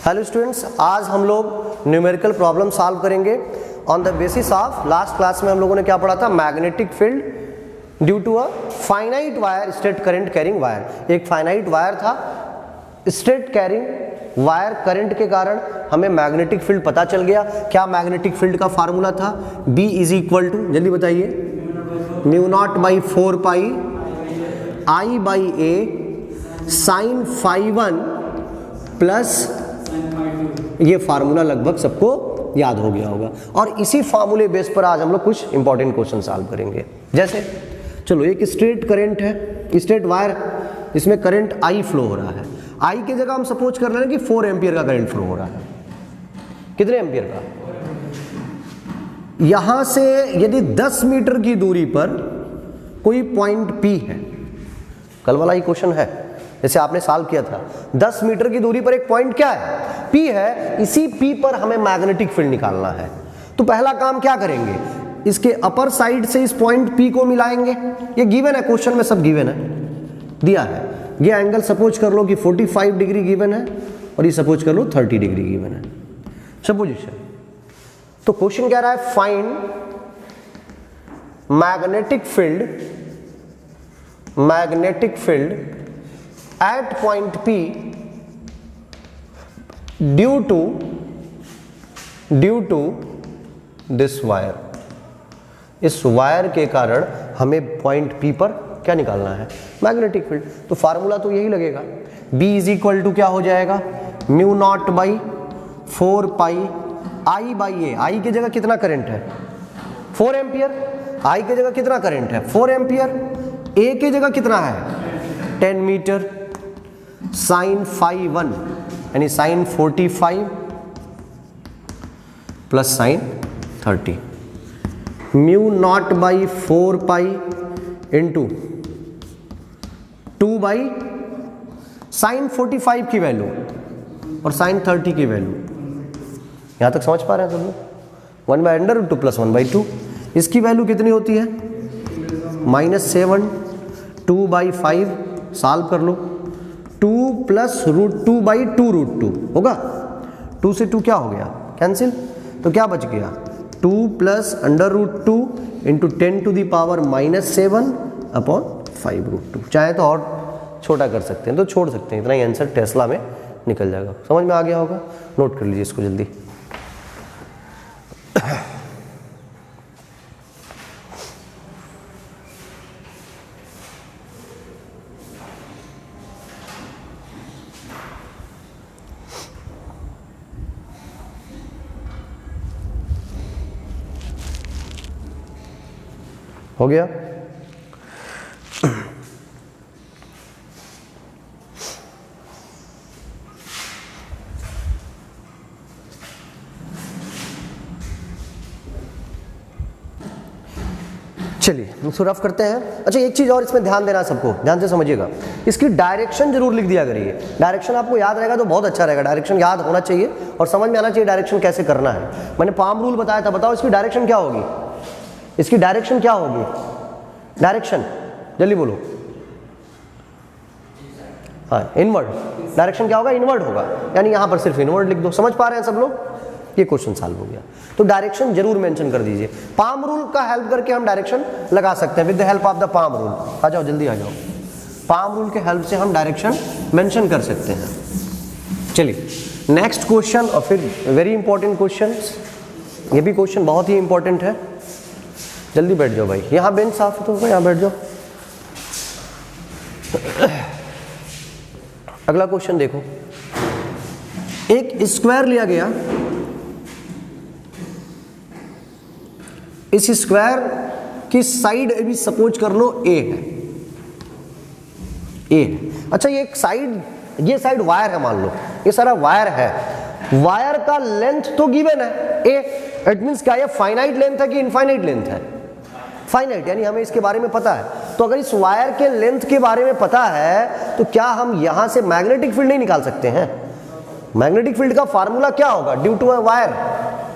Hello students, आज हम लोग न्यूमेरिकल प्रॉब्लम सॉल्व करेंगे on the basis of last class में हम लोगों ने क्या पढ़ा था, magnetic field due to a finite wire straight current carrying wire. एक फाइनाइट वायर था, स्ट्रेट कैरिंग वायर करंट के कारण हमें मैग्नेटिक फील्ड पता चल गया। क्या मैग्नेटिक फील्ड का फार्मूला था? B इज इक्वल टू, जल्दी बताइए, mu naught by 4 pi I by A sine phi 1 plus, ये फार्मूला लगभग सबको याद हो गया होगा। और इसी फार्मूले बेस पर आज हम लोग कुछ इंपॉर्टेंट क्वेश्चन सॉल्व करेंगे। जैसे चलो, एक स्ट्रेट करंट है, स्ट्रेट वायर, इसमें करंट I फ्लो हो रहा है। I की जगह हम सपोज कर रहे हैं कि 4 एम्पियर का करंट फ्लो हो रहा है। कितने एम्पियर का? यहां से यदि 10 मीटर की दूरी पर कोई पॉइंट P है, कल वाला ही क्वेश्चन है जैसे आपने सॉल्व किया था, 10 मीटर की दूरी पर एक पॉइंट क्या है? P है। इसी P पर हमें मैग्नेटिक फील्ड निकालना है। तो पहला काम क्या करेंगे, इसके अपर साइड से इस पॉइंट P को मिलाएंगे। ये गिवन है, क्वेश्चन में सब गिवन है, दिया है। ये एंगल सपोज कर लो कि 45 डिग्री गिवन है और ये सपोज कर लो 30 डिग्री गिवन है, सपोजिशन। तो क्वेश्चन कह रहा है find magnetic field at point P due to this wire. इस वायर के कारण हमें पॉइंट P पर क्या निकालना है? Magnetic field. तो फार्मूला तो यही लगेगा, B इज इक्वल टू क्या हो जाएगा, mu naught by 4 pi I by A। I की जगह कितना करंट है? 4 एम्पियर। I की जगह कितना करंट है? 4 एम्पियर। A की जगह कितना है? 10 मीटर। साइन फाई 1 यानी sine 45 plus sine 30, mu naught by 4 pi into 2 by sine 45 की वैल्यू और साइन 30 की वैल्यू। यहां तक समझ पा रहे हैं सब लोग? 1 by under root 2 plus 1 by 2। इसकी वैल्यू कितनी होती है? -7। 2 बाई 5 सॉल्व कर लो, 2 प्लस रूट 2 बाई 2 रूट 2 होगा। 2 से 2 क्या हो गया? कैंसिल। तो क्या बच गया? 2 plus under root 2 into 10 to the power -7 upon 5 root 2। चाहे तो और छोटा कर सकते हैं तो छोड़ सकते हैं, इतना ही आंसर टेस्ला में निकल जाएगा। समझ में आ गया होगा? नोट कर लीजिए इसको जल्दी। हो गया? चलिए इसको रफ करते हैं। अच्छा, एक चीज और इसमें ध्यान देना, सबको ध्यान से समझिएगा, इसकी डायरेक्शन जरूर लिख दिया करिए। डायरेक्शन आपको याद रहेगा तो बहुत अच्छा रहेगा। डायरेक्शन याद होना चाहिए और समझ में आना चाहिए डायरेक्शन कैसे करना है। मैंने पाम रूल बताया था, बताओ इसकी डायरेक्शन क्या होगी? इसकी डायरेक्शन क्या होगी? डायरेक्शन जल्दी बोलो। हाँ, इनवर्ड। डायरेक्शन क्या होगा? इनवर्ड होगा, यानी यहां पर सिर्फ इनवर्ड लिख दो। समझ पा रहे हैं सब लोग? ये क्वेश्चन सॉल्व हो गया। तो डायरेक्शन जरूर मेंशन कर दीजिए। पाम रूल का हेल्प करके हम डायरेक्शन लगा सकते हैं with the help of the palm rule. आ जाओ जल्दी आ जाओ, पाम रूल के हेल्प से हम डायरेक्शन मेंशन कर सकते हैं। चलिए नेक्स्ट क्वेश्चन, और फिर वेरी इंपॉर्टेंट क्वेश्चन। ये भी क्वेश्चन बहुत ही इंपॉर्टेंट है। जल्दी बैठ जाओ भाई, यहाँ बेंच साफ है तो यहाँ बैठ जाओ। अगला क्वेश्चन देखो, एक स्क्वायर लिया गया, इस स्क्वायर की साइड अभी सपोज कर लो A है, A है। अच्छा, ये एक साइड, ये साइड वायर है, मान लो ये सारा वायर है। वायर का लेंथ तो गिवन है A। इट मींस क्या, ये फाइनाइट लेंथ है कि इनफाइनाइट लेंथ है? फाइनाइट, यानी हमें इसके बारे में पता है। तो अगर इस वायर के लेंथ के बारे में पता है तो क्या हम यहां से मैग्नेटिक फील्ड नहीं निकाल सकते हैं? मैग्नेटिक फील्ड का फार्मूला क्या होगा? Due to a wire,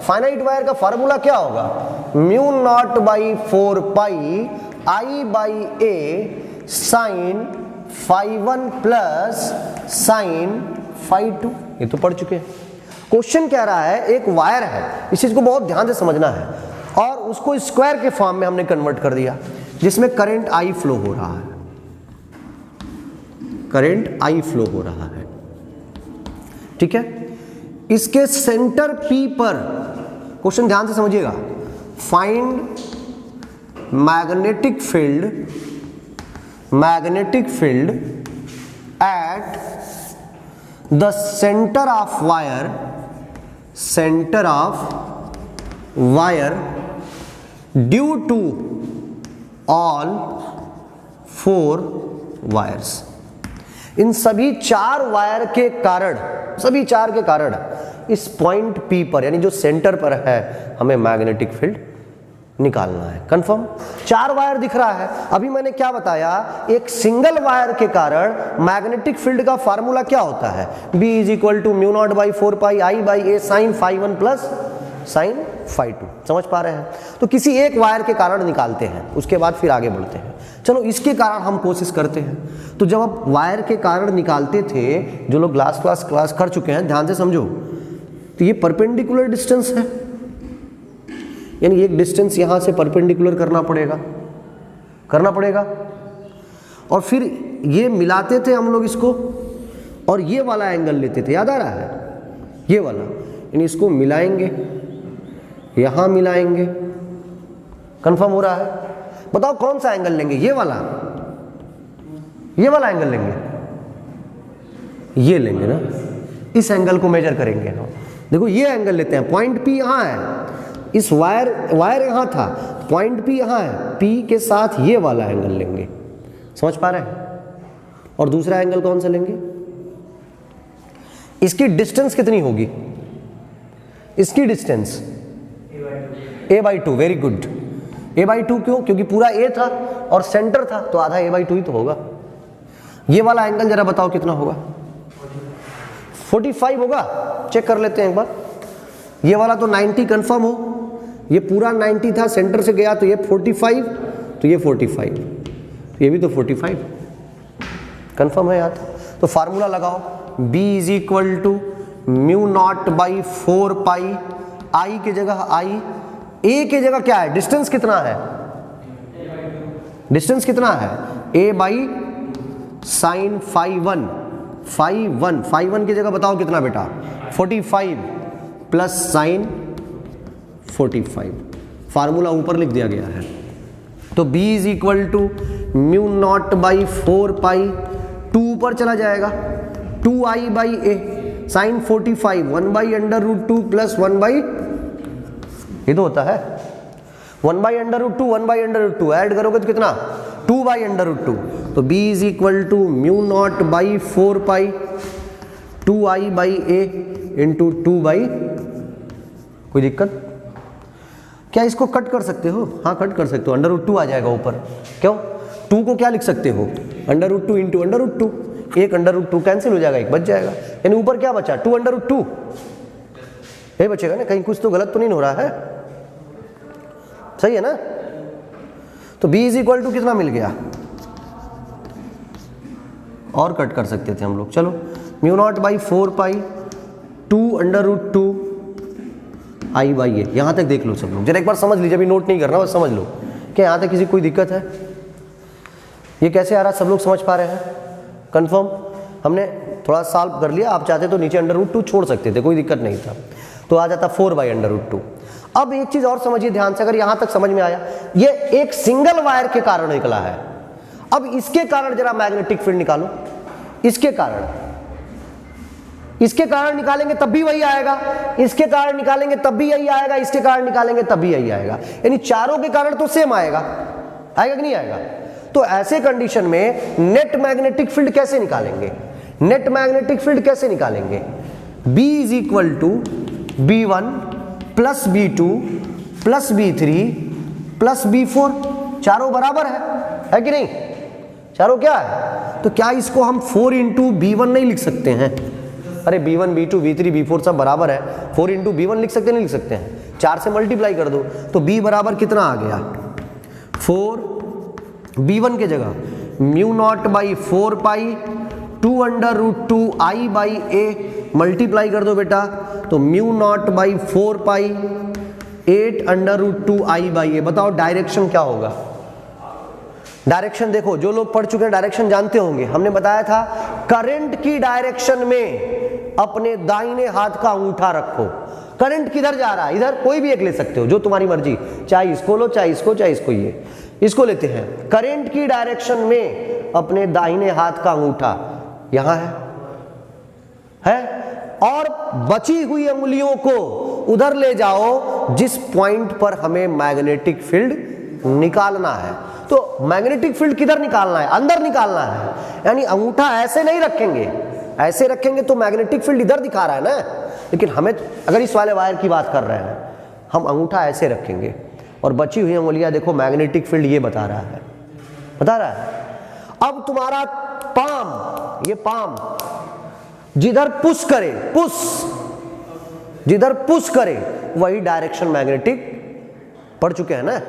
finite wire का फार्मूला क्या होगा? Mu naught by 4 pi I by A sine phi 1 plus sine phi 2, ये तो पढ़ चुके हैं। क्वेश्चन कह रहा है एक वायर है, इस चीज को बहुत ध्यान से समझना है, और उसको स्क्वायर के फॉर्म में हमने कन्वर्ट कर दिया जिसमें करंट आई फ्लो हो रहा है, करंट आई फ्लो हो रहा है, ठीक है। इसके सेंटर पी पर, क्वेश्चन ध्यान से समझिएगा, find magnetic field at the centre of wire due to all 4 wires. इन सभी 4 वायर के कारण, सभी 4 के कारण इस पॉइंट P पर, यानी जो सेंटर पर है, हमें मैग्नेटिक फील्ड निकालना है। कंफर्म? 4 वायर दिख रहा है। अभी मैंने क्या बताया, एक सिंगल वायर के कारण मैग्नेटिक फील्ड का फार्मूला क्या होता है, B is equal to mu naught by 4 pi I by A sine phi 1 plus sine phi 2। समझ पा रहे हैं? तो किसी एक वायर के कारण निकालते हैं, उसके बाद फिर आगे बढ़ते हैं। चलो इसके कारण हम कोशिश करते हैं। तो जब आप वायर के कारण निकालते थे, जो लोग क्लास कर चुके हैं ध्यान से समझो, तो ये परपेंडिकुलर डिस्टेंस है, यानी एक डिस्टेंस यहां से परपेंडिकुलर करना पड़ेगा, और फिर ये मिलाते थे हम लोग इसको, और ये वाला एंगल लेते थे, याद आ रहा है, ये वाला, यानी इसको मिलाएंगे, यहां मिलाएंगे। कंफर्म हो रहा है? बताओ कौन सा एंगल लेंगे, ये वाला एंगल लेंगे, ये लेंगे ना, इस एंगल को मेजर करेंगे हम। देखो ये एंगल लेते हैं, पॉइंट P यहां है, इस वायर यहां था, पॉइंट P यहां है, P के साथ ये वाला एंगल लेंगे। समझ पा रहे हैं? और दूसरा एंगल कौन सा लेंगे, इसकी डिस्टेंस कितनी होगी, इसकी distance a/2। Very good, a/2 क्यों? क्योंकि पूरा a था और सेंटर था, तो आधा a/2 ही तो होगा। ये वाला एंगल जरा बताओ कितना होगा, 45 होगा। चेक कर लेते हैं एक बार। ये वाला तो 90 कंफर्म हो, ये पूरा 90 था, सेंटर से गया तो ये 45, तो ये 45, ये भी तो 45 कंफर्म है यार। तो फार्मूला लगाओ, B is equal to mu naught by 4 pi, I की जगह आई, ए की जगह क्या है, डिस्टेंस कितना है, डिस्टेंस कितना है, a बाई साइन फाई 1 की जगह बताओ कितना बेटा, 45 प्लस साइन 45। फार्मूला ऊपर लिख दिया गया है। तो B is equal to mu naught by 4 pi, 2 ऊपर चला जाएगा, 2i by A sign 45, 1/√2 plus 1/, ये तो होता है 1/√2, 1/√2 ऐड करोगे तो कितना, 2/√2। तो B is equal to mu naught by 4 pi 2i by A into 2/, कोई दिक्कत? क्या इसको कट कर सकते हो? हाँ कट कर सकते हो, √2 आ जाएगा ऊपर। क्यों? 2 को क्या लिख सकते हो, √2 इंटू √2, एक √2 कैंसिल हो जाएगा, एक बच जाएगा, यानी ऊपर क्या बचा, 2√2 ये बचेगा ना। कहीं कुछ तो गलत तो नहीं हो रहा है, सही है ना? तो B इज इक्वल टू कितना मिल गया, और कट कर सकते थे हम लोग। चलो mu naught by 4 pi 2√2 I by a, यहां तक देख लो सब लोग, जरा एक बार समझ लीजिए, अभी नोट नहीं करना, बस समझ लो। क्या यहां तक किसी कोई दिक्कत है? ये कैसे आ रहा है, सब लोग समझ पा रहे हैं? कंफर्म? हमने थोड़ा सॉल्व कर लिया, आप चाहते तो नीचे √2 छोड़ सकते थे, कोई दिक्कत नहीं था, तो आ जाता 4/√2। अब एक चीज और समझिए ध्यान से, अगर यहां तक समझ में आया, ये एक सिंगल वायर के कारण निकला है। अब इसके कारण जरा मैग्नेटिक फील्ड निकालो, इसके कारण निकालेंगे तब भी वही आएगा, इसके कारण निकालेंगे तब भी यही आएगा, इसके कारण निकालेंगे तब भी यही आएगा, यानी चारों के कारण तो सेम आएगा कि नहीं आएगा? तो ऐसे कंडीशन में नेट मैग्नेटिक फील्ड कैसे निकालेंगे, नेट मैग्नेटिक फील्ड कैसे निकालेंगे? B is equal to B1 plus B2 plus B3 plus B4, चारों बराबर है कि नहीं? चारों क्या है? तो क्या इसको हम 4 इंटू B1 नहीं लिख सकते हैं? अरे B1 B2 B3 B4 सब बराबर है, 4 इंटू B1 लिख सकते नहीं लिख सकते हैं? 4 से मल्टीप्लाई कर दो तो B बराबर कितना आ गया, 4। B1 के जगह mu naught by 4 pi 2√2i/a multiply कर दो बेटा, तो μ0/4 8√2i/a। बताओ डायरेक्शन क्या होगा? डायरेक्शन देखो, जो लोग पढ़ चुके हैं डायरेक्शन जानते होंगे। हमने बताया था करंट की डायरेक्शन में अपने दाहिने हाथ का अंगूठा रखो। करंट किधर जा रहा है? इधर, कोई भी एक ले सकते हो जो तुम्हारी मर्जी, चाहे इसको लो, चाहे इसको, चाहे इसको। ये इसको लेते हैं। करंट की डायरेक्शन में अपने दाहिने हाथ का अंगूठा यहां है और बची हुई उंगलियों को उधर ले जाओ जिस पॉइंट पर हमें मैग्नेटिक फील्ड निकालना है। तो मैग्नेटिक फील्ड किधर निकालना है? अंदर निकालना है। यानी अंगूठा ऐसे नहीं रखेंगे, ऐसे रखेंगे तो मैग्नेटिक फील्ड इधर दिखा रहा है ना, लेकिन हमें अगर इस वाले वायर की बात कर रहे हैं, हम अंगूठा ऐसे रखेंगे और बची हुई उंगलियां देखो मैग्नेटिक फील्ड ये बता रहा है। अब तुम्हारा पाम, ये पाम जिधर पुश करे, जिधर पुश करे वही डायरेक्शन मैग्नेटिक, पढ़ चुके हैं ना।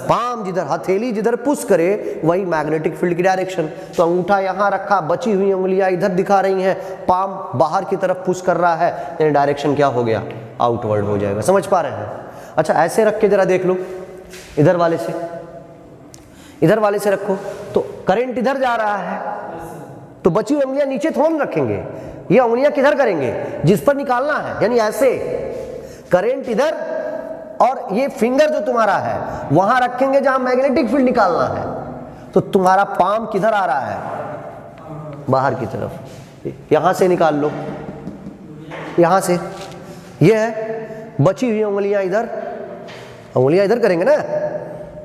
पाम जिधर, हथेली जिधर पुश करे वही मैग्नेटिक फील्ड की डायरेक्शन। तो अंगूठा यहां रखा, बची हुई उंगलियां इधर दिखा रही हैं, पाम बाहर की तरफ पुश कर रहा है, यानी डायरेक्शन क्या हो गया? आउटवर्ड हो जाएगा। समझ पा रहे हैं? अच्छा, ऐसे रख के जरा देख लो, इधर वाले से, इधर वाले से रखो, तो करंट इधर जा रहा है, तो बची हुई उंगलियां नीचे थोड़ा रखेंगे, ये उंगलियां किधर करेंगे? जिस पर निकालना है, यानी ऐसे। करंट इधर और ये फिंगर जो तुम्हारा है वहां रखेंगे जहां मैग्नेटिक फील्ड निकालना है। तो तुम्हारा पाम किधर आ रहा है? बाहर की तरफ। यहां से निकाल लो, यहां से। ये है बची हुई उंगलियां इधर, उंगलियां इधर करेंगे ना,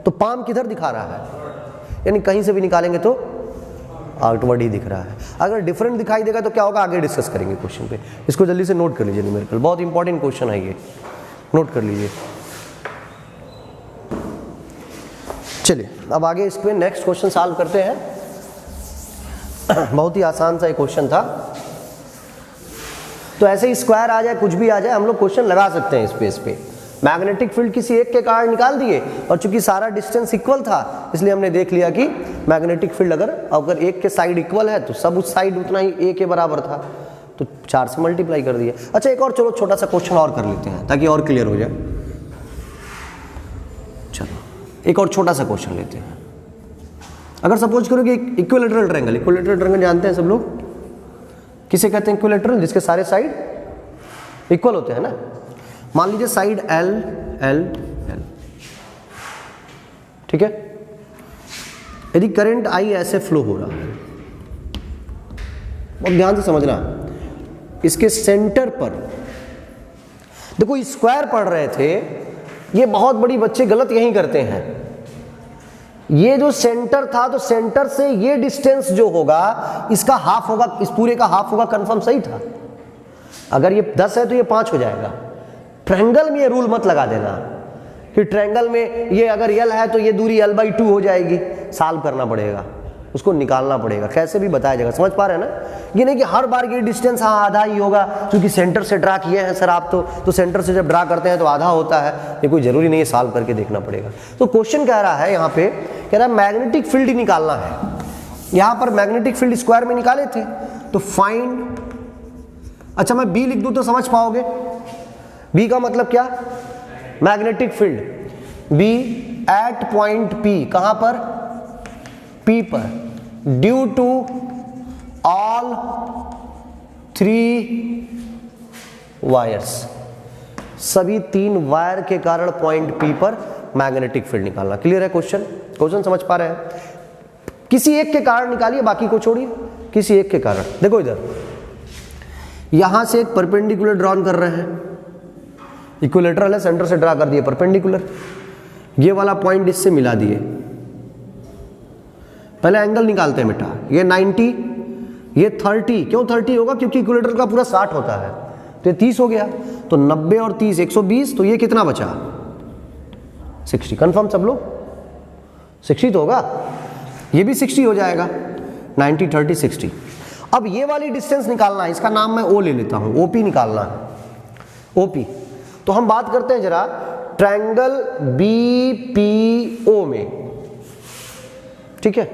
तो पाम किधर दिखा रहा है? यानी कहीं से भी निकालेंगे तो आउटवर्ड ही दिख रहा है। अगर डिफरेंट दिखाई देगा तो क्या होगा, आगे डिस्कस करेंगे क्वेश्चन पे। इसको जल्दी से नोट कर लीजिए, न्यूमेरिकल बहुत इंपॉर्टेंट क्वेश्चन है ये, नोट कर लीजिए। चलिए अब आगे इस पे नेक्स्ट क्वेश्चन सॉल्व करते हैं। बहुत ही आसान सा एक क्वेश्चन था। तो ऐसे ही स्क्वायर आ जाए, कुछ भी आ जाए, हम लोग क्वेश्चन लगा सकते हैं इस पे। मैग्नेटिक फील्ड किसी एक के कारण निकाल दिए, और चूंकि सारा डिस्टेंस इक्वल था इसलिए हमने देख लिया कि मैग्नेटिक फील्ड अगर एक के साइड इक्वल है तो सब उस साइड उतना ही ए के बराबर था, तो 4 से मल्टीप्लाई कर दिया। अच्छा, एक और चलो छोटा सा क्वेश्चन और कर लेते हैं ताकि और क्लियर हो जाए। चलो एक और छोटा सा क्वेश्चन लेते हैं। अगर सपोज करो कि इक्विलैटरल ट्रायंगल, इक्विलैटरल ट्रायंगल जानते हैं सब लोग, किसे कहते हैं इक्विलैटरल? जिसके सारे साइड इक्वल होते हैं ना। मान लीजिए साइड L L L, ठीक है। यदि करंट I ऐसे फ्लो हो रहा है, बहुत ध्यान से समझना, इसके सेंटर पर देखो, स्क्वायर पढ़ रहे थे, ये बहुत बड़ी बच्चे गलत यही करते हैं। ये जो सेंटर था, तो सेंटर से ये डिस्टेंस जो होगा इसका हाफ होगा, इस पूरे का हाफ होगा। कंफर्म सही था। अगर ये 10 है तो ये 5 हो जाएगा। ट्रायंगल में ये रूल मत लगा देना कि ट्रायंगल में ये अगर L है तो ये दूरी L/2 हो जाएगी। सॉल्व करना पड़ेगा, उसको निकालना पड़ेगा, कैसे भी बताया जाएगा। समझ पा रहे हैं ना? ये नहीं कि हर बार ये डिस्टेंस आधा ही होगा क्योंकि सेंटर से ड्रा किए हैं सर आप, तो सेंटर से जब ड्रा करते हैं तो आधा होता है। ये कोई जरूरी नहीं है, सॉल्व करके देखना पड़ेगा। तो क्वेश्चन कह रहा है यहाँ पे, कह रहा है मैग्नेटिक फील्ड ही निकालना है। यहाँ पर मैग्नेटिक फील्ड स्क्वायर में निकाले थे, तो फाइंड, अच्छा मैं बी लिख दूं तो समझ पाओगे। बी का मतलब क्या? Magnetic field B at point P, कहां पर? पी पर, ड्यू टू ऑल 3 वायर्स, सभी 3 वायर के कारण पॉइंट पी पर मैग्नेटिक फील्ड निकालना। क्लियर है क्वेश्चन समझ पा रहे हैं? किसी एक के कारण निकालिए, बाकी को छोड़िए, किसी एक के कारण। देखो इधर यहां से एक परपेंडिकुलर ड्रॉन कर रहे हैं, इक्विलैटरल है, सेंटर से ड्रा कर दिए परपेंडिकुलर, ये वाला पॉइंट इससे मिला दिए। पहले एंगल निकालते हैं बेटा, ये 90, ये 30। क्यों 30 होगा? क्योंकि इक्विलैटरल का पूरा 60 होता है, तो ये 30 हो गया। तो 90 और 30 120, तो ये कितना बचा? 60। कंफर्म सब लोग? 60 तो होगा, ये भी 60 हो जाएगा। 90 30 60। अब ये वाली डिस्टेंस निकालना है, इसका नाम मैं ओ ले लेता हूं, ओपी निकालना है, ओपी। तो हम बात करते हैं जरा ट्रायंगल बीपीओ में, ठीक है।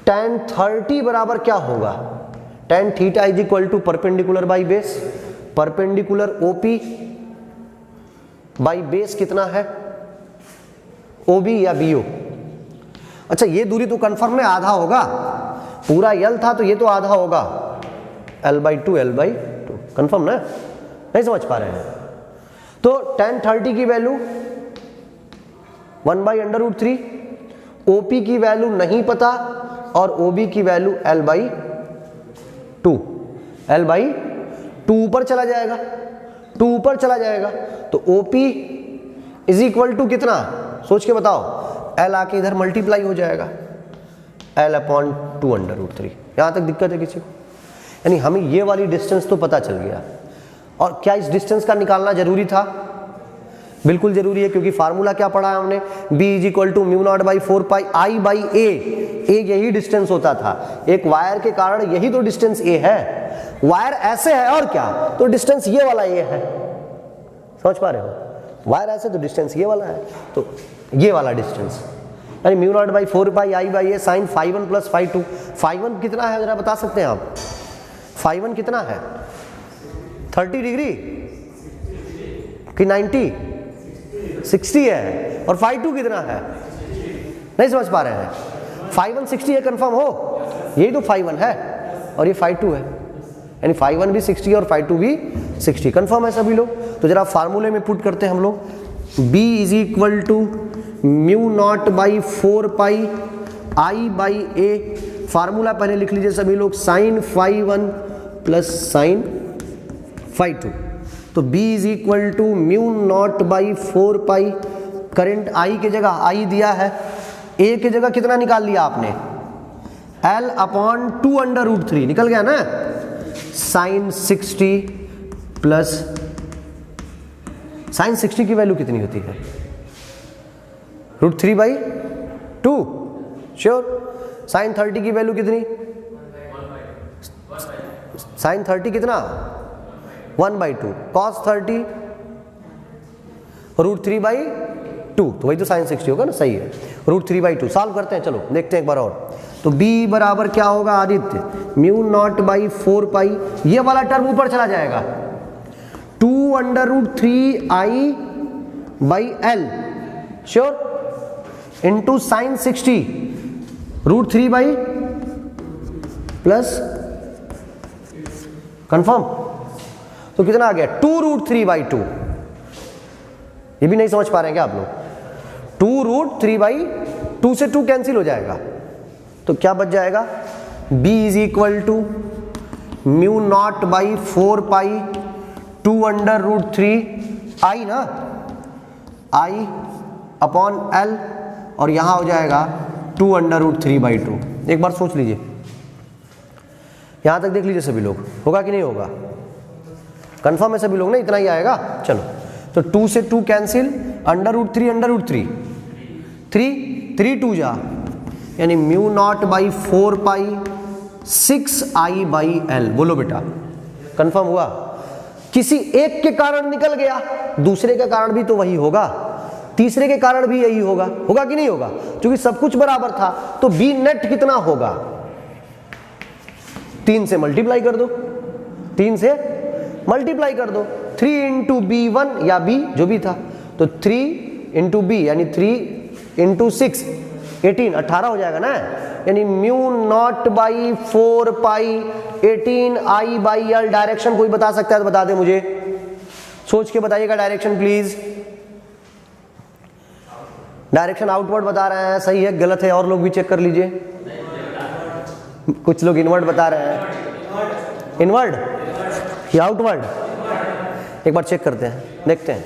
tan 30 बराबर क्या होगा, tan theta is equal to perpendicular by base, perpendicular OP by base कितना है OB या BO। अच्छा ये दूरी तो कंफर्म है आधा होगा, पूरा L था तो ये तो आधा होगा, L/2 L/2 कंफर्म ना, नहीं समझ पा रहे हैं। तो tan 30 की वैल्यू 1/√3, OP की वैल्यू नहीं पता और OB की वैल्यू L/2, L/2 ऊपर चला जाएगा, 2 ऊपर चला जाएगा तो OP इज इक्वल टू कितना, सोच के बताओ, L आके इधर मल्टीप्लाई हो जाएगा L/2√3। यहां तक दिक्कत है किसी को? यानी हमें ये वाली डिस्टेंस तो पता चल गया, और क्या इस डिस्टेंस का निकालना जरूरी था? बिल्कुल जरूरी है, क्योंकि फार्मूला क्या पढ़ा है हमने, B is equal to μ0/4πI/A। यही डिस्टेंस होता था, एक वायर के कारण यही तो डिस्टेंस A है, वायर ऐसे है और क्या, तो डिस्टेंस ये वाला A है, समझ पा रहे हो, वायर ऐसे तो डिस्टेंस ये वाला है, तो ये वाला डिस्टेंस यानी μ0/4πI/A sin φ1 + φ2। φ1 कितना है जरा बता सकते हैं आप, φ1 कितना है, 30 डिग्री कि 90, 60 है, और φ2 कितना है, नहीं समझ पा रहे हैं, φ1 60 है कंफर्म हो, यही तो φ1 है और ये φ2 है, यानी φ1 भी 60 और φ2 भी 60 कंफर्म है सभी लोग। तो जरा फार्मूले में पुट करते हैं हम लोग, B is equal to μ0/4πI/A, formula पहले लिख लीजिए सभी लोग, sin φ1 प्लस sin φ2। तो B is equal to μ0/4π, current I की जगह I दिया है, A की जगह कितना निकाल लिया आपने, L/2√3 निकल गया ना, sin 60 प्लस sin 60 की वैल्यू कितनी होती है, √3/2 श्योर। sin 30 की वैल्यू कितनी, sin 30 कितना 1/2, cos 30 √3/2, तो वही तो sin 60 होगा ना, सही है, √3/2। सॉल्व करते हैं, चलो देखते हैं एक बार और। तो B बराबर क्या होगा आदित्य, μ0/4π, ये वाला टर्म ऊपर चला जाएगा, 2√3I/L sure, into sin 60 √3/ plus confirm, तो कितना आ गया 2√3/2। ये भी नहीं समझ पा रहे हैं क्या आप लोग, 2√3/2 से 2 कैंसिल हो जाएगा, तो क्या बच जाएगा, B is equal to μ0/4π 2√3I ना, I/L, और यहां हो जाएगा 2√3/2। एक बार सोच लीजिए, यहां तक देख लीजिए सभी लोग, होगा कि नहीं होगा, कंफर्म है सभी लोग ना, इतना ही आएगा। चलो तो 2 से 2 कैंसिल, √3 3 2 जा, यानी μ0/4π 6I/L। बोलो बेटा, कंफर्म हुआ, किसी एक के कारण निकल गया, दूसरे के कारण भी तो वही होगा, तीसरे के कारण भी यही होगा, होगा कि नहीं होगा, क्योंकि सब कुछ बराबर था। तो B नेट कितना होगा, 3 से मल्टीप्लाई कर दो, 3 से मल्टीप्लाई कर दो, 3 इंटू B1 या B जो भी था, तो 3 इंटू B यानी 3 इंटू 6 18, 18 हो जाएगा ना, यानी μ0/4π 18I/L। डायरेक्शन कोई बता सकता है तो बता दे मुझे, सोच के बताइएगा डायरेक्शन प्लीज। डायरेक्शन आउटवर्ड बता रहे हैं, सही है गलत है, और लोग भी चेक कर लीजिए, कुछ लोग इनवर्ड बता रहे हैं, इनवर्ड या आउटवर्ड, एक बार चेक करते हैं, देखते हैं।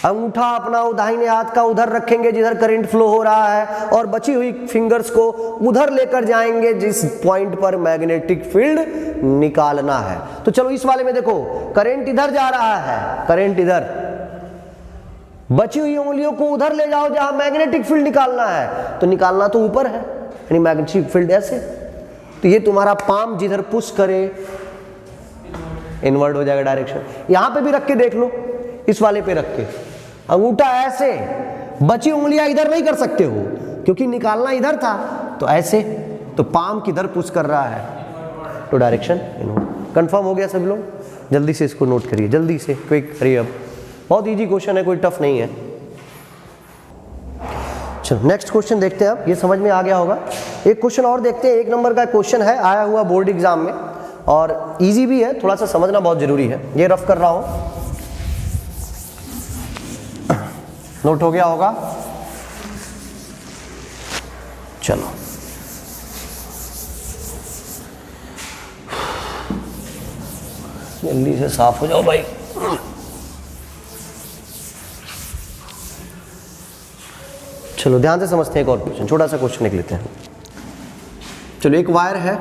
अंगूठा अपना दाहिने हाथ का उधर रखेंगे जिधर करंट फ्लो हो रहा है, और बची हुई फिंगर्स को उधर लेकर जाएंगे जिस पॉइंट पर मैग्नेटिक फील्ड निकालना है। तो चलो इस वाले में देखो, करंट इधर जा रहा है, करंट इधर, बची हुई उंगलियों को उधर ले जाओ जहां मैग्नेटिक फील्ड निकालना है, तो निकालना तो ऊपर है, यानी मैग्नेटिक फील्ड ऐसे, तो ये तुम्हारा पाम जिधर पुश करे इनवर्ट हो जाएगा डायरेक्शन। यहां पे भी रख के देख लो, इस वाले पे रख के अंगूठा ऐसे, बची उंगलियां इधर नहीं कर सकते हो क्योंकि निकालना इधर था, तो ऐसे तो पाम किधर पुश कर रहा है, तो डायरेक्शन इनवर्ड। कंफर्म हो गया सब लोग? जल्दी से इसको नोट करिए, जल्दी से, क्विक, हरी अप। बहुत इजी क्वेश्चन है, कोई टफ नहीं है। चलो नेक्स्ट क्वेश्चन देखते हैं। अब ये समझ में आ गया होगा। एक क्वेश्चन और देखते हैं, 1 नंबर का क्वेश्चन है, आया हुआ बोर्ड एग्जाम में, और इजी भी है, थोड़ा सा समझना बहुत जरूरी है। ये रफ कर रहा हूं, नोट हो गया होगा। चलो जल्दी से साफ हो जाओ भाई। चलो ध्यान से समझते हैं एक और क्वेश्चन, छोटा सा क्वेश्चन लिख लेते हैं। चलो एक वायर है,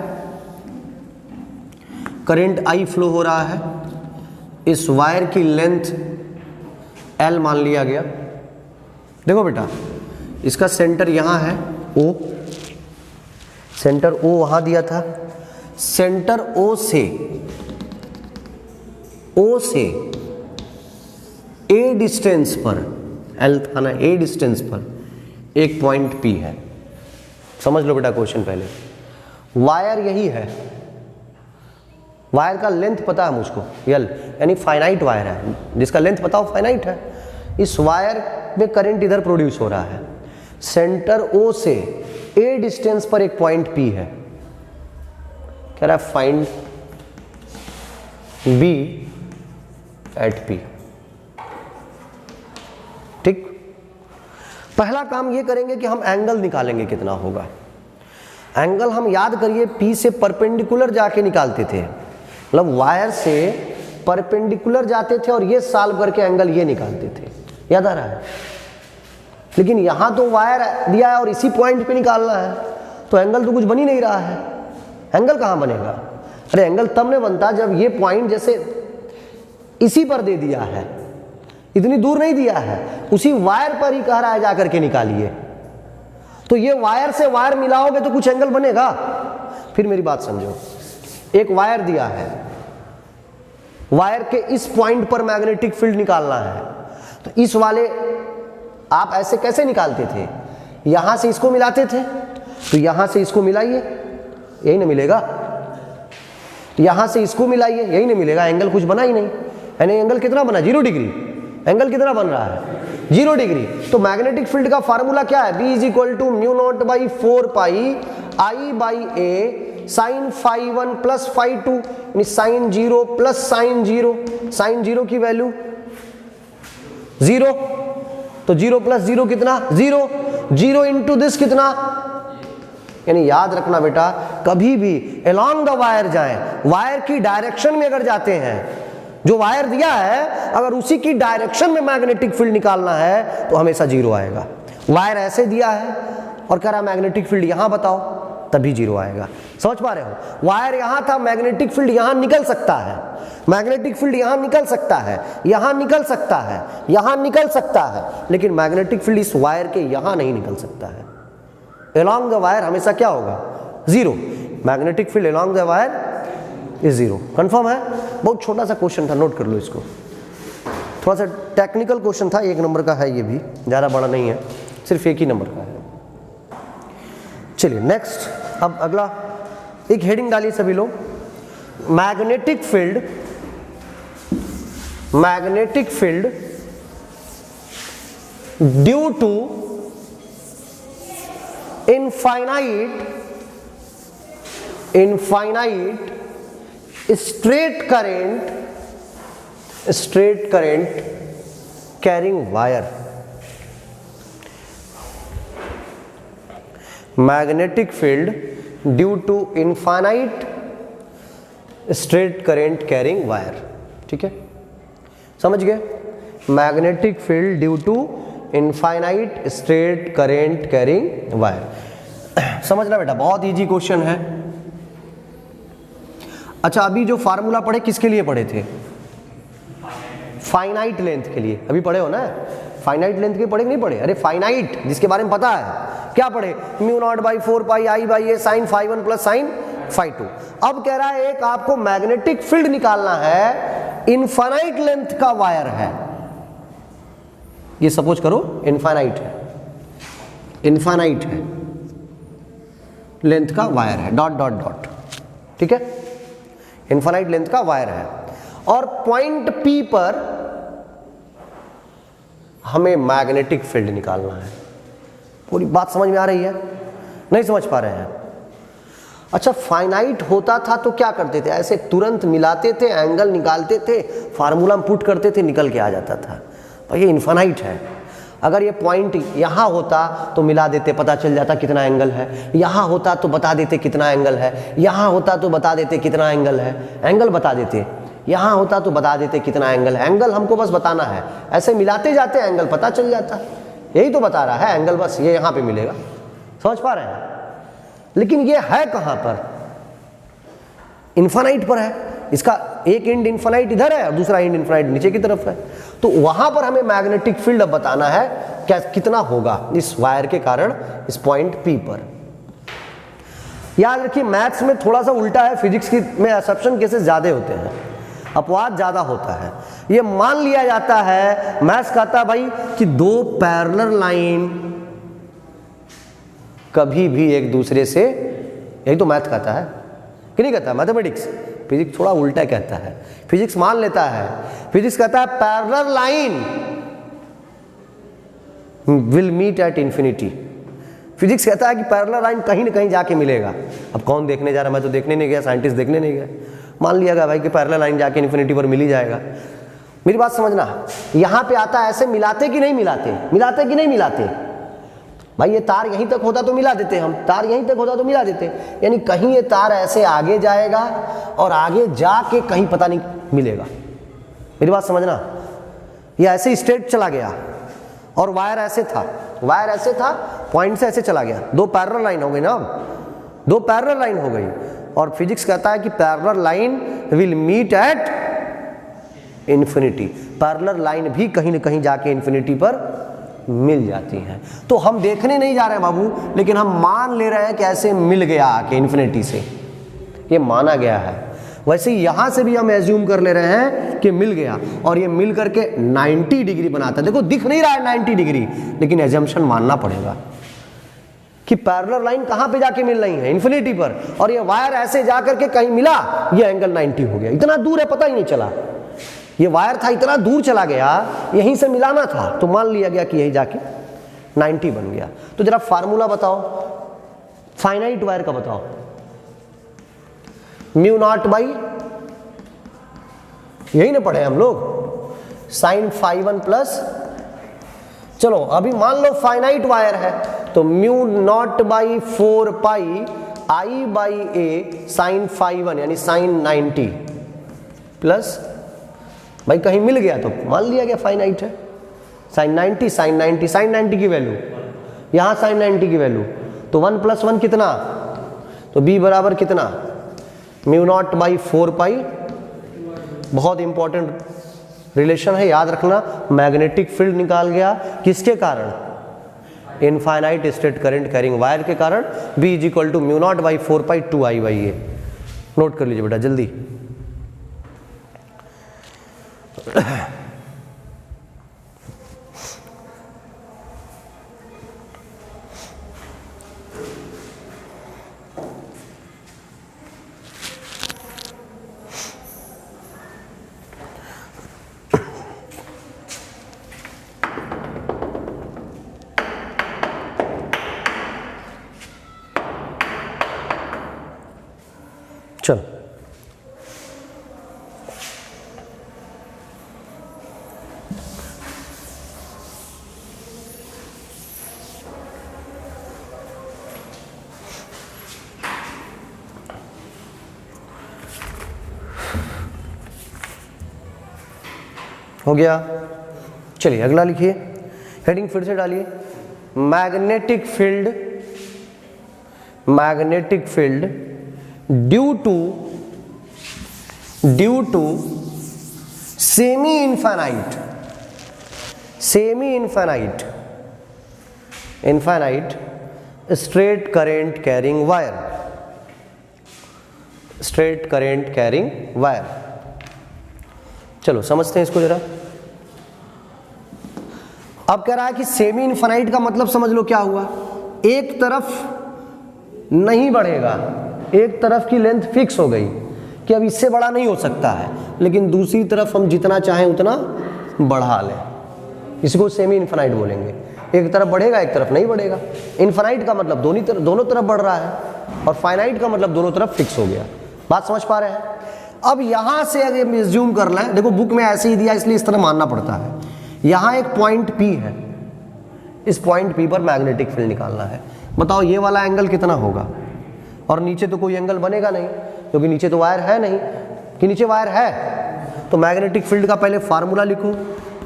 करंट I फ्लो हो रहा है, इस वायर की लेंथ L मान लिया गया। देखो बेटा, इसका सेंटर यहां है O, सेंटर O वहां दिया था। सेंटर O से A डिस्टेंस पर, L था ना, A डिस्टेंस पर एक पॉइंट P है। समझ लो बेटा क्वेश्चन पहले। वायर यही है, वायर का लेंथ पता है मुझको L, यानी फाइनाइट वायर है, जिसका लेंथ पता हो फाइनाइट है। इस वायर में करंट इधर प्रोड्यूस हो रहा है, सेंटर O से A डिस्टेंस पर एक पॉइंट P है। कह रहा है फाइंड B एट P। ठीक, पहला काम ये करेंगे कि हम एंगल निकालेंगे कितना होगा। एंगल हम याद करिए P से परपेंडिकुलर जाके निकालते थे, मतलब वायर से परपेंडिकुलर जाते थे और ये सॉल्व करके एंगल ये निकालते थे, याद आ रहा है। लेकिन यहां तो वायर दिया है और इसी पॉइंट पे निकालना है, तो एंगल तो कुछ बन ही नहीं रहा है। एंगल कहां बनेगा? अरे एंगल तब नहीं बनता जब ये पॉइंट जैसे इसी पर दे दिया है, इतनी दूर नहीं दिया है, उसी वायर पर ही कह रहा है जाकर के निकालिए। तो ये वायर से वायर मिलाओगे तो कुछ एंगल बनेगा। फिर मेरी बात समझो, एक वायर दिया है, वायर के इस पॉइंट पर मैग्नेटिक फील्ड निकालना है, तो इस वाले आप ऐसे कैसे निकालते थे? यहां से इसको मिलाते थे, तो यहां से इसको मिलाइए, यही ना मिलेगा। यहां से इसको मिलाइए, यही नहीं मिलेगा, एंगल कुछ बना ही नहीं। यानी एंगल कितना बना? 0 डिग्री। एंगल कितना बन रहा है? 0 डिग्री। तो मैग्नेटिक फील्ड का फार्मूला क्या है? B is equal to mu naught by 4 pi I by A sine phi 1 plus phi 2, यानी साइन 0 प्लस साइन 0। साइन 0 की वैल्यू 0, तो 0 प्लस 0 कितना? 0। 0 इंटू दिस कितना? यानी याद रखना बेटा, कभी भी अलोंग द वायर जाएं, वायर की डायरेक्शन में अगर जाते हैं, जो वायर दिया है अगर उसी की डायरेक्शन में मैग्नेटिक फील्ड निकालना है तो हमेशा 0 आएगा। वायर ऐसे दिया है और कह रहा मैग्नेटिक फील्ड यहां बताओ, तभी 0 आएगा। समझ पा रहे हो? वायर यहां था, मैग्नेटिक फील्ड यहां निकल सकता है, मैग्नेटिक फील्ड यहां निकल सकता है, यहां निकल सकता है, यहां निकल सकता है, लेकिन मैग्नेटिक फील्ड इस वायर के यहां नहीं निकल सकता है। अलोंग द वायर हमेशा क्या होगा? 0। Magnetic field along the wire is 0। Confirm है? बहुत छोटा सा क्वेश्चन था, नोट कर लो इसको। थोड़ा सा टेक्निकल क्वेश्चन था, 1 नंबर का है, ये भी ज़्यादा बड़ा नहीं है, सिर्फ 1 ही नंबर का है। चलिए नेक्स्ट, अब अगला एक हेडिंग डालिए सभी लोग, magnetic field due to infinite straight current carrying wire। magnetic field due to infinite straight current carrying wire। ठीक है, समझ गए? Magnetic field due to infinite straight current carrying wire. समझना बेटा, बहुत इजी क्वेश्चन है। अच्छा, अभी जो फार्मूला पढ़े किसके लिए पढ़े थे? फाइनाइट लेंथ के लिए। अभी पढ़े हो ना? फाइनाइट लेंथ के पढ़े नहीं पढ़े? अरे फाइनाइट जिसके बारे में पता है, क्या पढ़े? Mu naught by 4 pi I by A sine phi 1 plus sine phi 2। अब कह रहा है एक आपको मैग्नेटिक फील्ड निकालना है, इनफाइनाइट लेंथ का वायर है, ये सपोज करो इनफाइनाइट है, इनफाइनाइट है, लेंथ का वायर है, डॉट डॉट डॉट, ठीक है, इनफाइनाइट लेंथ का वायर है। और पॉइंट P पर हमें मैग्नेटिक फील्ड निकालना है। पूरी बात समझ में आ रही है? नहीं समझ पा रहे हैं? अच्छा, फाइनाइट होता था तो क्या करते थे, ऐसे तुरंत मिलाते थे, एंगल निकालते थे, फार्मूला में पुट करते थे, निकल के आ जाता था। भाई ये इनफाइनाइट है। अगर ये पॉइंट यहाँ होता तो मिला देते, पता चल जाता कितना एंगल है, यहाँ होता तो बता देते कितना एंगल है, यहाँ होता तो बता देते कितना एंगल है, एंगल बता देते, यहाँ होता तो बता देते कितना एंगल है, एंगल हमको बस बताना है, ऐसे मिलाते जाते एंगल पता चल जाता। यही तो बता रहा है एंगल, बस ये यहाँ पे मिलेगा। समझ पा रहे हैं? लेकिन ये है कहाँ पर? इनफाइनाइट पर है। इसका एक एंड इनफाइनाइट इधर है और दूसरा एंड इनफाइनाइट नीचे की तरफ है। तो वहां पर हमें मैग्नेटिक फील्ड अब बताना है क्या, कितना होगा इस वायर के कारण इस पॉइंट P पर। याद रखिए मैथ्स में थोड़ा सा उल्टा है, फिजिक्स की में असम्पशन केसेस ज्यादा होते हैं, अपवाद ज्यादा होता है। ये मान लिया जाता है, मैथ्स कहता है भाई कि दो पैरेलल लाइन कभी भी एक दूसरे से, यही तो मैथ कहता है कि नहीं कहता मैथमेटिक्स। फिजिक्स थोड़ा उल्टा कहता है, फिजिक्स मान लेता है, फिजिक्स कहता है parallel line will meet at infinity. Physics कहता है कि पैरेलल लाइन कहीं ना कहीं जाके मिलेगा। अब कौन देखने जा रहा है? मैं तो देखने नहीं गया, साइंटिस्ट देखने नहीं गए, मान लिया गया भाई कि पैरेलल लाइन जाके इंफिनिटी पर मिल ही जाएगा। मेरी बात समझना, यहां पे आता है ऐसे मिलाते कि नहीं मिलाते, मिलाते कि नहीं मिलाते? भाई ये तार यहीं तक होता तो मिला देते, हम तार यहीं तक होता तो मिला देते, यानी कहीं ये तार ऐसे आगे जाएगा और आगे जाके कहीं पता नहीं मिलेगा। मेरी बात समझना, ये ऐसे स्ट्रेट चला गया और वायर ऐसे था, वायर ऐसे था, पॉइंट से ऐसे चला गया, दो पैरेलल लाइन हो गई ना, दो पैरेलल लाइन हो गई। और फिजिक्स कहता है कि parallel line will meet at infinity, parallel line भी कहीं ना कहीं जाके इंफिनिटी पर मिल जाती हैं। तो हम देखने नहीं जा रहे हैं बाबू, लेकिन हम मान ले रहे हैं कि ऐसे मिल गया आके इंफिनिटी से, ये माना गया है। वैसे ही यहां से भी हम एज्यूम कर ले रहे हैं कि मिल गया, और ये मिल करके 90 डिग्री बनाता है। देखो दिख नहीं रहा है 90 डिग्री, लेकिन एजम्पशन मानना पड़ेगा कि पैरेलल लाइन कहां पे जाके मिल रही है, इंफिनिटी पर, और ये वायर ऐसे जाकर के कहीं मिला, ये एंगल 90 हो गया। इतना दूर है पता ही नहीं चला, ये वायर था इतना दूर चला गया, यहीं से मिलाना था तो मान लिया गया कि यही जाके 90 बन गया। तो जरा फार्मूला बताओ फाइनाइट वायर का, बताओ। म्यू नॉट बाई, यही ना पढ़े हम लोग, साइन फाई 1 प्लस, चलो अभी मान लो फाइनाइट वायर है तो mu naught by 4 pi I by A sine phi 1 यानी साइन 90 प्लस, भाई कहीं मिल गया तो मान लिया गया फाइनाइट है। साइन 90 साइन 90 साइन 90 की वैल्यू, यहां साइन 90 की वैल्यू, तो 1 प्लस 1 कितना, तो b बराबर कितना, म्यू नॉट बाई 4 पाई। बहुत इंपॉर्टेंट रिलेशन है, याद रखना। मैग्नेटिक फील्ड निकाल गया किसके कारण, infinite straight current carrying wire के कारण। b is equal to mu naught by 4 pi 2 I by A. Note कर लीजिए बेटा जल्दी। चलो हो गया। चलिए अगला लिखिए, हेडिंग फिर से डालिए, magnetic field, magnetic field due to semi infinite, semi infinite, infinite straight current carrying wire, straight current carrying wire. चलो समझते हैं इसको जरा। अब कह रहा है कि सेमी इनफाइनाइट का मतलब समझ लो क्या हुआ, एक तरफ नहीं बढ़ेगा, एक तरफ की लेंथ फिक्स हो गई कि अब इससे बड़ा नहीं हो सकता है, लेकिन दूसरी तरफ हम जितना चाहें उतना बढ़ा लें, इसको सेमी इन्फिनाइट बोलेंगे। एक तरफ बढ़ेगा एक तरफ नहीं बढ़ेगा। इन्फिनाइट का मतलब दोनों तरफ बढ़ रहा है, और फाइनाइट का मतलब दोनों तरफ फिक्स हो गया। बात समझ पा रहे हैं? अब यहां से अगर हम एज्यूम कर लें, देखो बुक में ऐसे ही दिया इसलिए इस तरह मानना पड़ता है। यहां एक पॉइंट P है, इस पॉइंट P पर मैग्नेटिक फील्ड निकालना है। बताओ ये वाला एंगल कितना होगा? और नीचे तो कोई एंगल बनेगा नहीं, क्योंकि नीचे तो वायर है नहीं, कि नीचे वायर है। तो मैग्नेटिक फील्ड का पहले फार्मूला लिखो,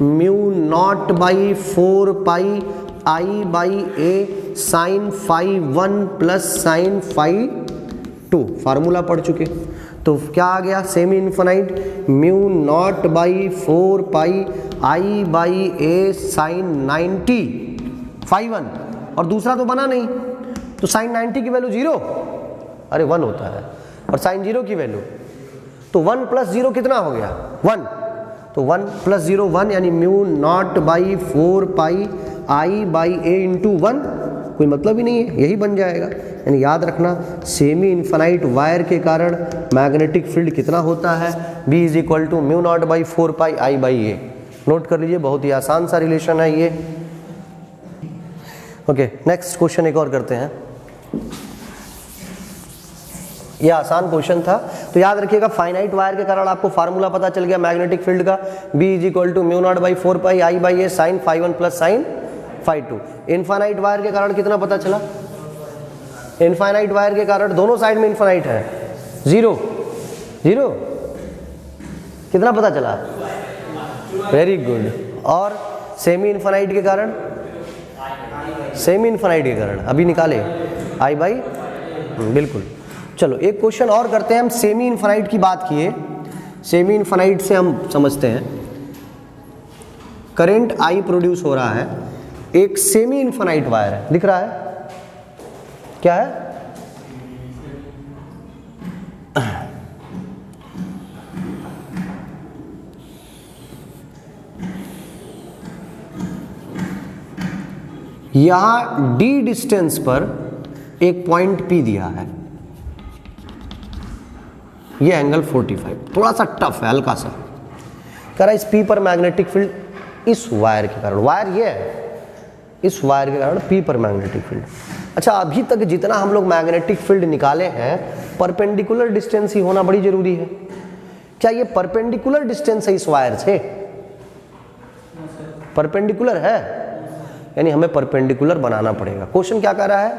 mu naught by 4 pi I by A sine phi 1 plus sine phi 2, formula पढ़ चुके। तो क्या आ गया? Semi infinite mu naught by 4 pi I by A sine 90 phi 1, और दूसरा तो बना नहीं, तो साइन 90 की वैल्यू 0, अरे 1 होता है, और साइन 0 की वैल्यू तो 1 प्लस 0 कितना हो गया? 1। तो 1 प्लस 0 1, यानी mu naught by 4 pi I by A into 1, कोई मतलब ही नहीं है, यही बन जाएगा। यानी याद रखना, सेमी इन्फिनाइट वायर के कारण मैग्नेटिक फील्ड कितना होता है? B is equal to mu naught by 4 pi I by A. Note कर लीजिए, बहुत ही आसान सा रिलेशन है ये। ओके, नेक्स्ट क्वेश्चन एक और करते हैं। ये आसान क्वेश्चन था, तो याद रखिएगा फाइनाइट वायर के कारण आपको फार्मूला पता चल गया मैग्नेटिक फील्ड का, B is equal to mu naught by 4 pi I by A sine phi 1 plus sine phi 2। Infinite wire के कारण कितना पता चला? इनफाइनाइट वायर के कारण दोनों साइड में इनफाइनाइट है, 0 0, कितना पता चला? Very good. और सेमी इनफाइनाइट के कारण, सेमी इनफाइनाइट के कारण अभी निकाले I बाई, बिल्कुल। चलो एक क्वेश्चन और करते हैं हम। सेमी इनफाइनाइट की बात किए, सेमी इनफाइनाइट से हम समझते हैं करंट I प्रोड्यूस हो रहा है, एक सेमी इनफाइनाइट वायर है, दिख रहा है क्या है? यहां D डिस्टेंस पर एक पॉइंट P दिया है, ये एंगल 45, थोड़ा सा टफ है, हल्का सा। कह रहा है इस P पर मैग्नेटिक फील्ड इस वायर के कारण, वायर ये है, इस वायर के कारण P पर मैग्नेटिक फील्ड। अच्छा, अभी तक जितना हम लोग मैग्नेटिक फील्ड निकाले हैं, परपेंडिकुलर डिस्टेंस ही होना बड़ी जरूरी है। क्या ये परपेंडिकुलर डिस्टेंस है इस वायर से? परपेंडिकुलर है, यानी हमें परपेंडिकुलर बनाना पड़ेगा। क्वेश्चन क्या कह रहा है?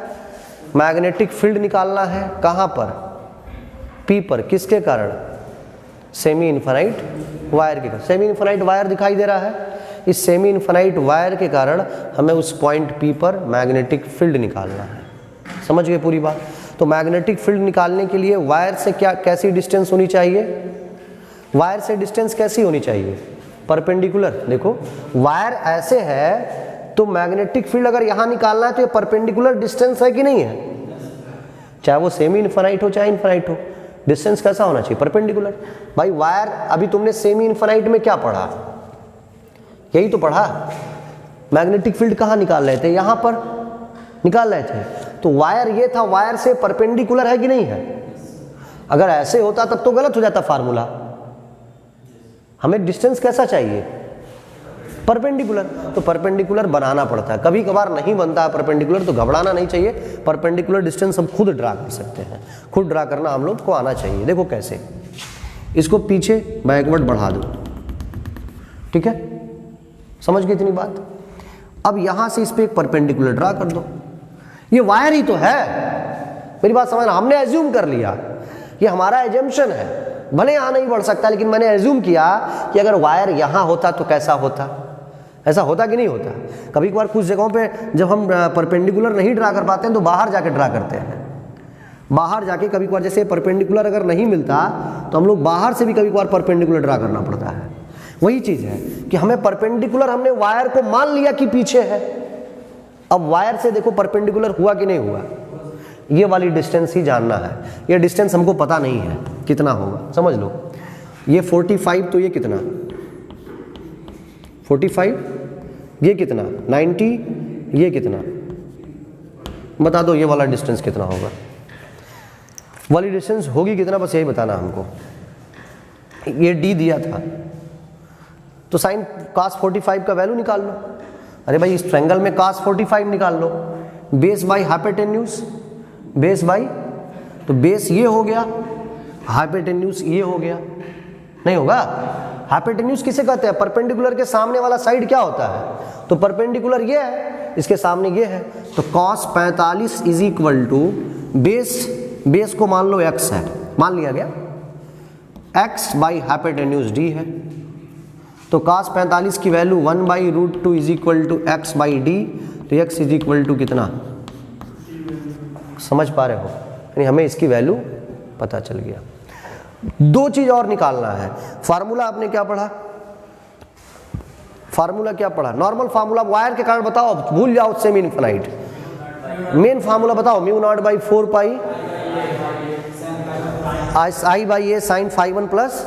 मैग्नेटिक फील्ड निकालना है, कहां पर? P पर। किसके कारण? सेमी इनफाइनाइट वायर के कारण। सेमी इनफाइनाइट वायर दिखाई दे रहा है, इस सेमी इनफाइनाइट वायर के कारण हमें उस पॉइंट P पर मैग्नेटिक फील्ड निकालना है। समझ गए पूरी बात? तो मैग्नेटिक फील्ड निकालने के लिए वायर से कैसी डिस्टेंस होनी चाहिए? वायर से डिस्टेंस कैसी होनी चाहिए? परपेंडिकुलर। देखो वायर ऐसे है, तो मैग्नेटिक फील्ड अगर यहां निकालना है तो ये परपेंडिकुलर डिस्टेंस है कि नहीं है? चाहे वो सेमी इनफाइनाइट हो चाहे इनफाइनाइट हो, डिस्टेंस कैसा होना चाहिए? परपेंडिकुलर। भाई वायर, अभी तुमने सेमी इनफाइनाइट में क्या पढ़ा? यही तो पढ़ा, मैग्नेटिक फील्ड कहां निकाल रहे थे? यहां पर निकाल रहे थे। तो वायर ये था, वायर से परपेंडिकुलर है कि नहीं है? अगर ऐसे होता तब तो गलत हो जाता फार्मूला। हमें डिस्टेंस कैसा चाहिए? परपेंडिकुलर। तो परपेंडिकुलर बनाना पड़ता है, कभी कभार नहीं बनता है परपेंडिकुलर, तो घबराना नहीं चाहिए। परपेंडिकुलर डिस्टेंस हम खुद ड्रा कर सकते हैं, खुद ड्रा करना हम लोग को आना चाहिए। देखो कैसे, इसको पीछे बैकवर्ड बढ़ा दो, ठीक है? समझ गए इतनी बात? अब यहां से इस पे एक परपेंडिकुलर ड्रा कर दो, ये वायर ही तो है। मेरी बात समझना, हमने एज्यूम कर लिया, ये हमारा एजम्पशन है, भले यहां नहीं बढ़ सकता, लेकिन मैंने एज्यूम किया कि अगर वायर यहां होता तो कैसा होता। ऐसा होता कि नहीं होता? कभी कभार कुछ जगहों पे जब हम परपेंडिकुलर नहीं ड्रा कर पाते हैं तो बाहर जाके ड्रा करते हैं। बाहर जाके कभी कभार, जैसे परपेंडिकुलर अगर नहीं मिलता तो हम लोग बाहर से भी कभी कभार परपेंडिकुलर ड्रा करना पड़ता है। वही चीज है कि हमें परपेंडिकुलर, हमने वायर को मान लिया कि पीछे है, अब वायर से देखो परपेंडिकुलर हुआ कि नहीं हुआ, ये वाली डिस्टेंस ही जानना है। ये डिस्टेंस हमको पता नहीं है कितना होगा, समझ लो। ये 45, तो ये कितना 45, ये कितना 90, ये कितना, बता दो ये वाला डिस्टेंस कितना होगा? वाली डिस्टेंस होगी कितना, बस यही बताना हमको। ये d दिया था तो साइन cos 45 का वैल्यू निकाल लो। अरे भाई इस ट्रायंगल में cos 45 निकाल लो, base by hypotenuse, base by, तो बेस ये हो गया, हाइपोटेन्यूज ये हो गया, नहीं होगा। हाइपोटेन्यूज किसे कहते हैं, परपेंडिकुलर के सामने वाला साइड क्या होता है, तो परपेंडिकुलर ये है, इसके सामने ये है, तो cos 45 is equal to base को मान लो x है, मान लिया गया, x बाई हाइपोटेन्यूज d है, तो cos 45 की value 1/√2 is equal to x by D, तो x इज इक्वल टू कितना, समझ पा रहे हो, यानी हमें इसकी वैल्यू पता चल गया। दो चीज और निकालना है। फार्मूला आपने क्या पढ़ा, फार्मूला क्या पढ़ा, नॉर्मल फार्मूला वायर के कारण बताओ, भूल जाओ सेमी इनफिनाइट, मेन फार्मूला बताओ, mu naught by 4 pi I by A sine phi 1 plus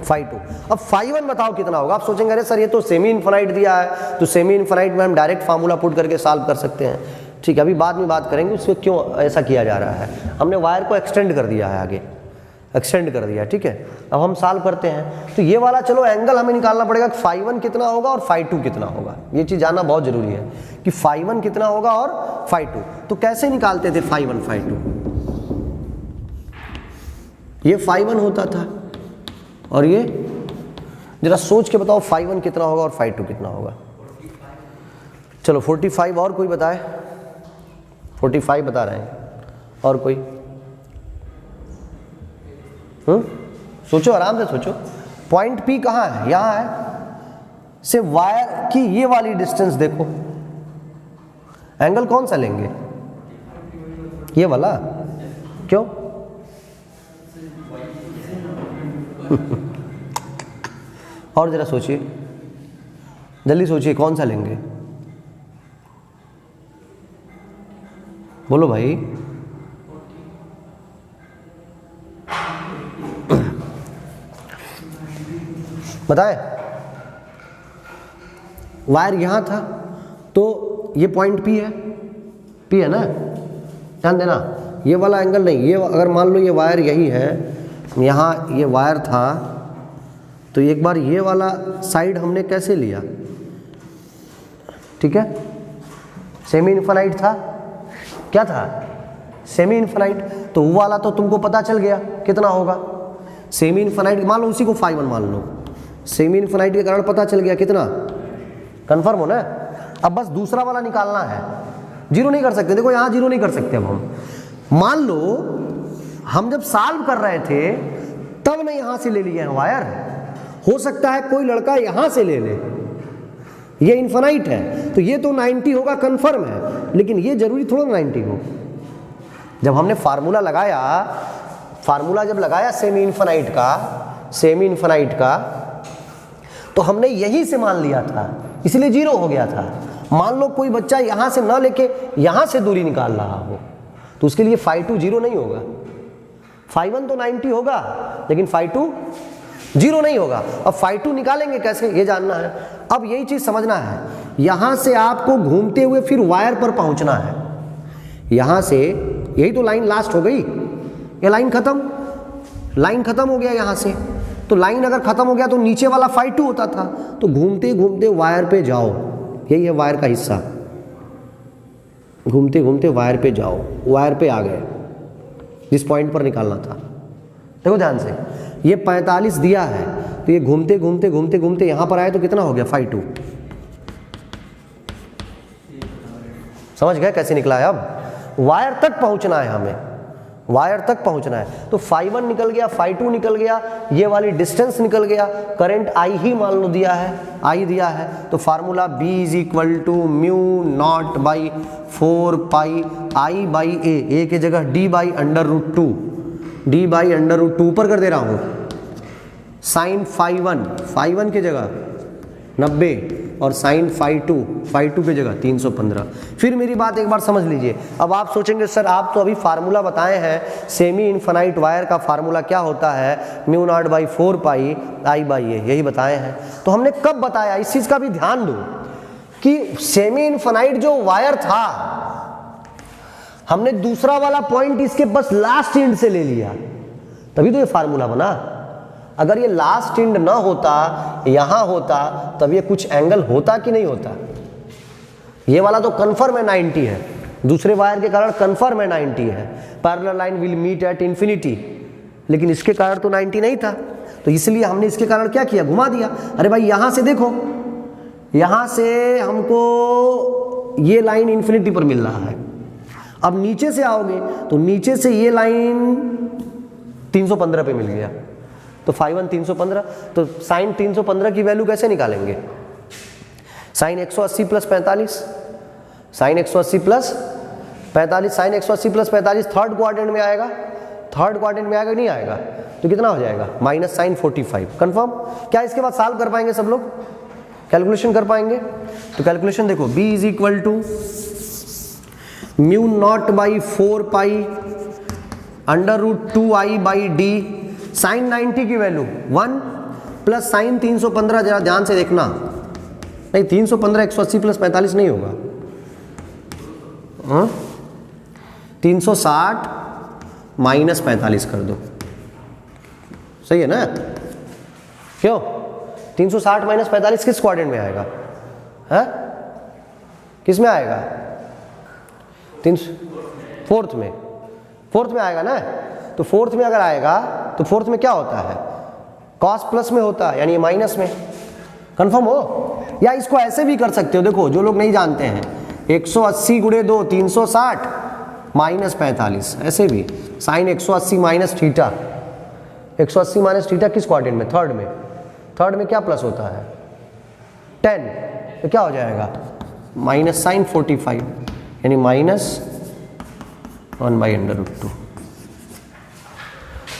phi 2। अब फाई 1 बताओ कितना होगा। आप सोचेंगे अरे सर ये तो सेमी इनफिनाइट दिया है, तो सेमी इनफिनाइट में हम डायरेक्ट फार्मूला पुट करके सॉल्व कर सकते हैं। ठीक है, अभी बाद में बात करेंगे उसको क्यों ऐसा किया जा रहा है। हमने वायर को एक्सटेंड कर दिया है, आगे एक्सटेंड कर दिया, ठीक है। अब हम सॉल्व करते हैं, तो ये वाला चलो एंगल हमें निकालना पड़ेगा कि फाई 1 कितना होगा और फाई 2 कितना होगा। ये चीज़ जानना बहुत ज़रूरी है कि फाई 1 कितना होगा और फाई 2। तो कैसे निकालते थे फाई 1 फाई 2, ये फाई 1 होता था और ये, जरा सोच के बताओ फाई 1 कितना होगा और फाई 2 कितना होगा। चलो 45, और कोई बताए, 45 बता रहे हैं, और कोई सोचो, आराम से सोचो। पॉइंट P कहाँ है, यहाँ है, से वायर की ये वाली डिस्टेंस देखो, एंगल कौन सा लेंगे, ये वाला, क्यों और जरा सोचिए, जल्दी सोचिए कौन सा लेंगे, बोलो भाई। बताए, वायर यहां था तो ये पॉइंट P है, P है ना, ध्यान देना, ये वाला एंगल नहीं, ये अगर मान लो ये वायर यही है, यहाँ ये वायर था, तो एक बार ये वाला साइड हमने कैसे लिया, ठीक है, सेमी इनफिनाइट था, क्या था, सेमी इनफिनाइट, तो वो वाला तो तुमको पता चल गया कितना होगा, सेमी इनफिनाइट मान लो, उसी को फाई 1 मान लो, सेमी इनफिनाइट के कारण पता चल गया कितना, कंफर्म हो ना। अब बस दूसरा वाला निकालना है, जीरो नहीं कर सकते, देखो यहाँ जीरो नहीं कर सकते। अब हम मान लो हम जब सॉल्व कर रहे थे तब ने यहाँ से ले लिए हैं वायर, हो सकता है कोई लड़का यहाँ से ले ले, ये इनफिनाइट है तो ये तो 90 होगा, कंफर्म है, लेकिन ये जरूरी थोड़ा 90 हो। जब हमने फार्मूला लगाया, फार्मूला जब लगाया सेमी इनफिनाइट का, तो हमने यहीं से मान लिया था, इसलिए जीरो हो गया था। मान लो कोई बच्चा यहां से ना लेके यहां से दूरी निकाल रहा हो, तो उसके लिए फाई 2 जीरो नहीं होगा, फाई 1 तो 90 होगा, लेकिन फाई 2 जीरो नहीं होगा। अब फाई 2 निकालेंगे कैसे, ये जानना है। अब यही चीज समझना है, यहां से आपको घूमते हुए फिर वायर पर पहुंचना है, यहां से, यही तो लाइन लास्ट हो गई, ये लाइन खत्म हो गया यहां से, तो लाइन अगर खत्म हो गया तो नीचे वाला फाई 2 होता था, तो घूमते घूमते वायर पे जाओ, यही है वायर का हिस्सा, घूमते घूमते वायर पे जाओ, वायर पे आ गए जिस पॉइंट पर निकालना था। देखो ध्यान से, ये 45 दिया है, तो ये घूमते घूमते घूमते घूमते यहां पर आए तो कितना हो गया, फाई 2। समझ गए कैसे निकला है। अब वायर तक पहुंचना है हमें, वायर तक पहुंचना है, तो फाई 1 निकल गया, फाई 2 निकल गया, ये वाली डिस्टेंस निकल गया, करंट I ही मान लो दिया है, I दिया है, तो formula B is equal to mu naught by 4 pi I by a की जगह D बाई √2, D बाई √2 ऊपर कर दे रहा हूँ, साइन फाई 1 की जगह 90 और साइन फाई 2 की जगह 315। फिर मेरी बात एक बार समझ लीजिए। अब आप सोचेंगे सर आप तो अभी फार्मूला बताए हैं, सेमी इनफिनाइट वायर का फार्मूला क्या होता है, mu naught by 4 pi I by a, यही बताए हैं। तो हमने कब बताया, इस चीज का भी ध्यान दो कि सेमी इनफिनाइट जो वायर था, हमने दूसरा वाला पॉइंट इसके बस लास्ट एंड से ले लिया, तभी तो ये फार्मूला बना। अगर ये लास्ट एंड ना होता, यहां होता, तब ये कुछ एंगल होता कि नहीं होता। ये वाला तो कन्फर्म है 90 है, दूसरे वायर के कारण कन्फर्म है 90 है, parallel line will meet at infinity, लेकिन इसके कारण तो 90 नहीं था, तो इसलिए हमने इसके कारण क्या किया, घुमा दिया। अरे भाई यहां से देखो, यहां से हमको ये लाइन इंफिनिटी पर मिल रहा है, अब नीचे से आओगे तो नीचे से ये लाइन 315 पे मिल गया, तो फाई 1 315, तो साइन 315 की वैल्यू कैसे निकालेंगे, sine 180 plus 45, sine 180 plus 45, sine 180 plus 45 third quadrant में आएगा, थर्ड क्वाड्रेंट में आएगा नहीं आएगा, तो कितना हो जाएगा माइनस साइन 45, कंफर्म। क्या इसके बाद सॉल्व कर पाएंगे सब लोग, कैलकुलेशन कर पाएंगे? तो कैलकुलेशन देखो, b is equal to mu naught by 4 pi under root 2i by D, sine 90 की वैल्यू 1 प्लस साइन 315, जरा ध्यान से देखना, नहीं 315 180 प्लस 45 नहीं होगा, 360 माइनस 45 कर दो, सही है ना? क्यों 360 माइनस 45 किस क्वाड्रेंट में आएगा, है किस में आएगा, फोर्थ में, फोर्थ में आएगा ना। तो फोर्थ में अगर आएगा तो फोर्थ में क्या होता है, कॉस प्लस में होता है, यानी ये माइनस में, कंफर्म हो? या इसको ऐसे भी कर सकते हो, देखो जो लोग नहीं जानते हैं, 180 गुणे 2 360 माइनस 45, ऐसे भी sine 180 minus theta, 180 minus theta किस क्वाड्रेंट में, थर्ड में, थर्ड में क्या प्लस होता है 10, तो क्या हो जाएगा माइनस साइन 45, यानी माइनस 1 बाई अंडर रूट 2,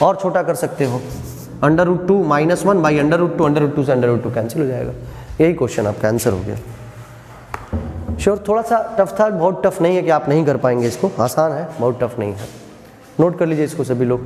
और छोटा कर सकते हो, under root 2 minus 1 by under root 2, under root 2 से अंडर रूट 2 कैंसिल हो जाएगा। यही क्वेश्चन आपका आंसर हो गया। श्योर थोड़ा सा टफ था, बहुत टफ नहीं है कि आप नहीं कर पाएंगे इसको, आसान है, बहुत टफ नहीं है। नोट कर लीजिए इसको सभी लोग।